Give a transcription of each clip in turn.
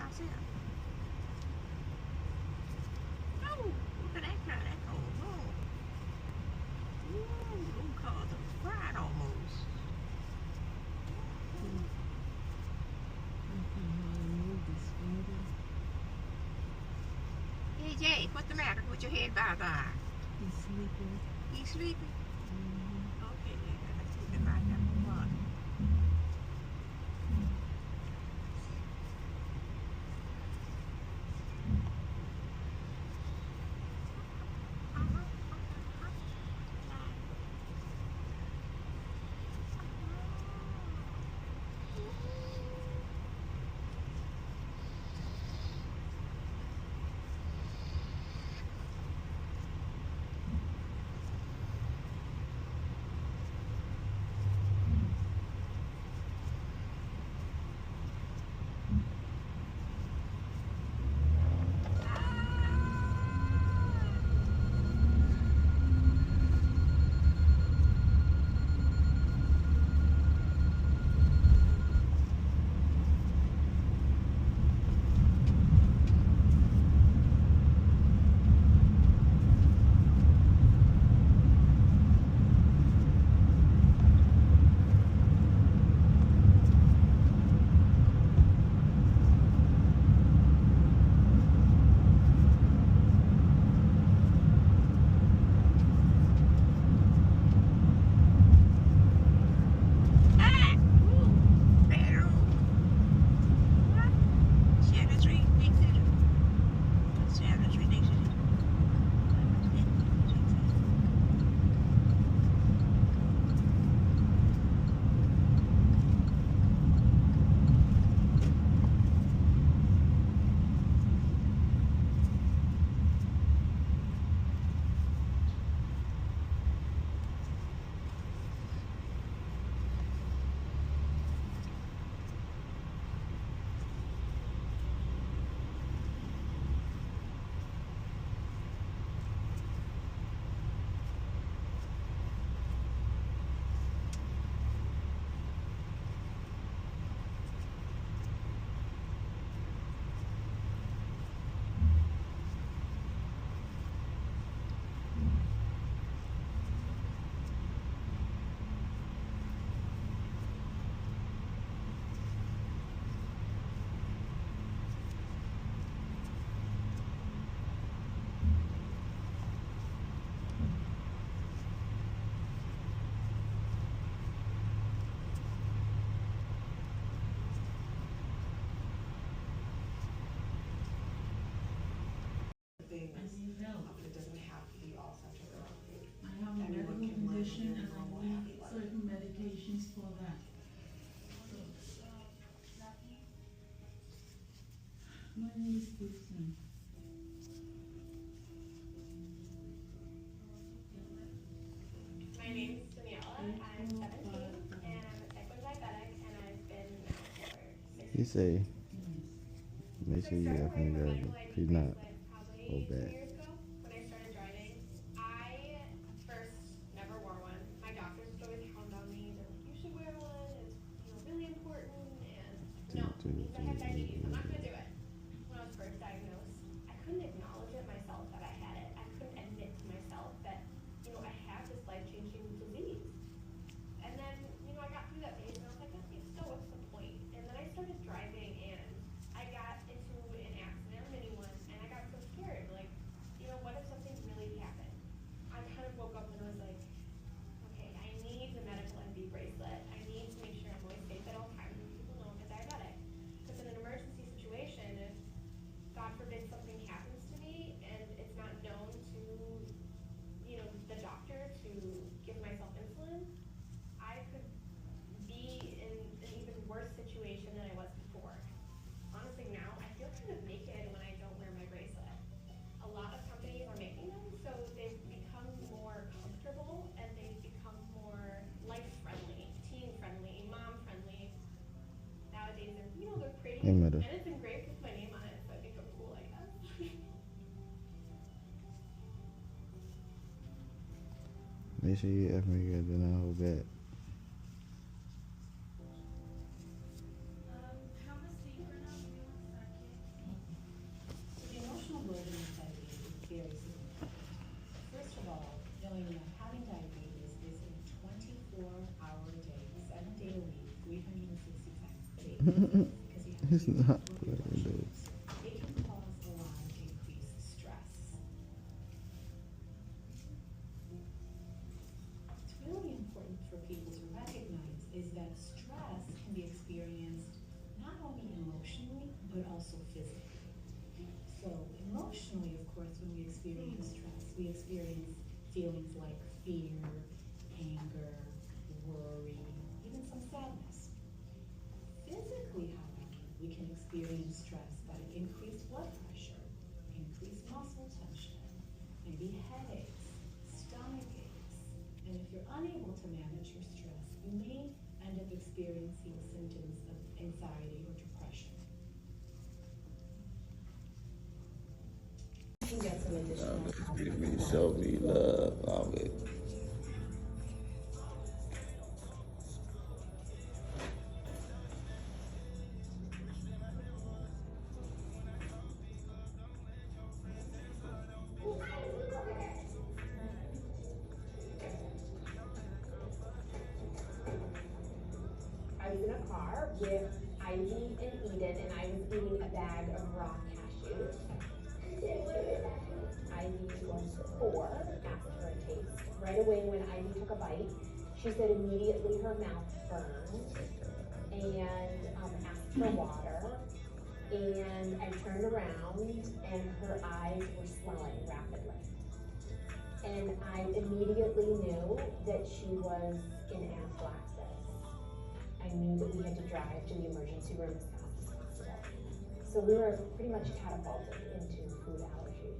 myself. Oh, look at that car. That car was long. Ooh, those cars are fried almost. Hey Jay, what's the matter with your head bye-bye? He's sleeping. He's sleeping? Okay, let's put it right there for fun. It doesn't have to be all centered around food. I have a medical condition and I need certain medications for that. My name is Gibson. My name is Daniela. I'm 17 and I'm a type 1 diabetic and I've been now for 6 You years. say, make sure you have wearing my him ankle he's ID not bracelet probably so 2 bad. years ago when I started driving. I first never wore one. My doctors would always hound on me. They're like, you should wear one. It's really important. And no, it means I have diabetes. I'm not going to do it. When I was first diagnosed, I couldn't acknowledge it myself that I had it. I couldn't admit to myself that, I have this life-changing disease. And then, I got through that phase and I was like, okay, so what's the point? And then I started driving and I got into an accident, a mini one, and I got so scared. Like, what if something really happened? I kind of woke up and was like, okay, I need the medical NB bracelet. I need to make sure I'm always safe at all times and people know I'm a diabetic. Because in an emergency situation, if God forbid something happens to me and it's not known to, the doctor to give myself insulin, I could be in an even worse situation than I was before. Honestly, now I feel kind of naked when I don't wear my bracelet. A lot of companies are making them, so they've become more comfortable and they've become more life-friendly, teen-friendly, mom-friendly. Nowadays, they're pretty, Amen. and it's engraved with my name on it, so I think I'm cool, I guess. Make sure you have me do not hold back. Have a seat for now, give me 1 second. It's not playing though. It can cause a lot of increased stress. What's really important for people to recognize is that stress can be experienced not only emotionally, but also physically. So emotionally, of course, when we experience stress, we experience feelings like fear, anger, worry, even some sadness. Physically, however, we can experience stress by increased blood pressure, increased muscle tension, maybe headaches, stomach aches, and if you're unable to manage your stress, you may end up experiencing symptoms of anxiety or depression. You can get some additional help. Give me, show me love, all it. I was in a car with Ivy and Eden, and I was eating a bag of raw cashews. Ivy was 4, asked for a taste. Right away when Ivy took a bite, she said immediately her mouth burned and asked for water. And I turned around and her eyes were swelling rapidly. And I immediately knew that she was in anaphylaxis. I knew that we had to drive to the emergency room as fast as possible. So we were pretty much catapulted into food allergy.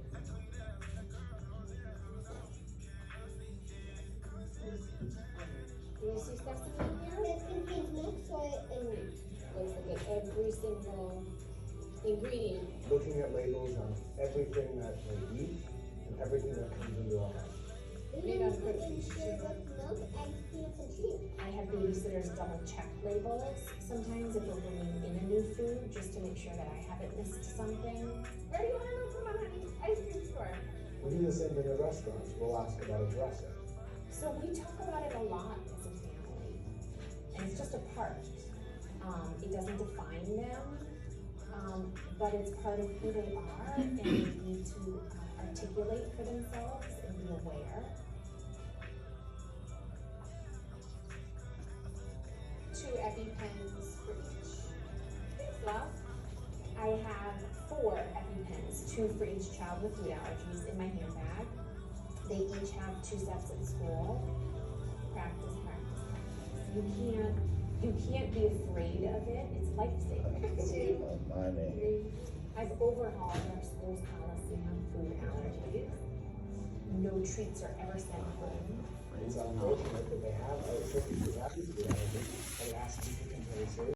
Do you see sesame in here? It contains milk, soy, and meat. Let's look at every single ingredient. Looking at labels on everything that they eat and everything that comes into our house. We don't put in sugar, milk, eggs, peanuts, and cheese. I have babysitters double check labels sometimes if we're bringing in a new food, just to make sure that I haven't missed something. Where do you want to go from, honey? Ice cream store. We do the same thing at restaurants. We'll ask about a dressing. So we talk about it a lot as a family, and it's just a part. It doesn't define them, but it's part of who they are, and they need to articulate for themselves and be aware. 2 EpiPens for each. Thanks, love. I have 4 EpiPens, 2 for each child with food allergies in my handbag. They each have 2 sets at school. Practice, practice, practice. You can't be afraid of it. It's life-saving. I've overhauled our school's policy on food allergies. No treats are ever sent home. It's unfortunate that they have other cookies with happy food allergies. I would ask you to compare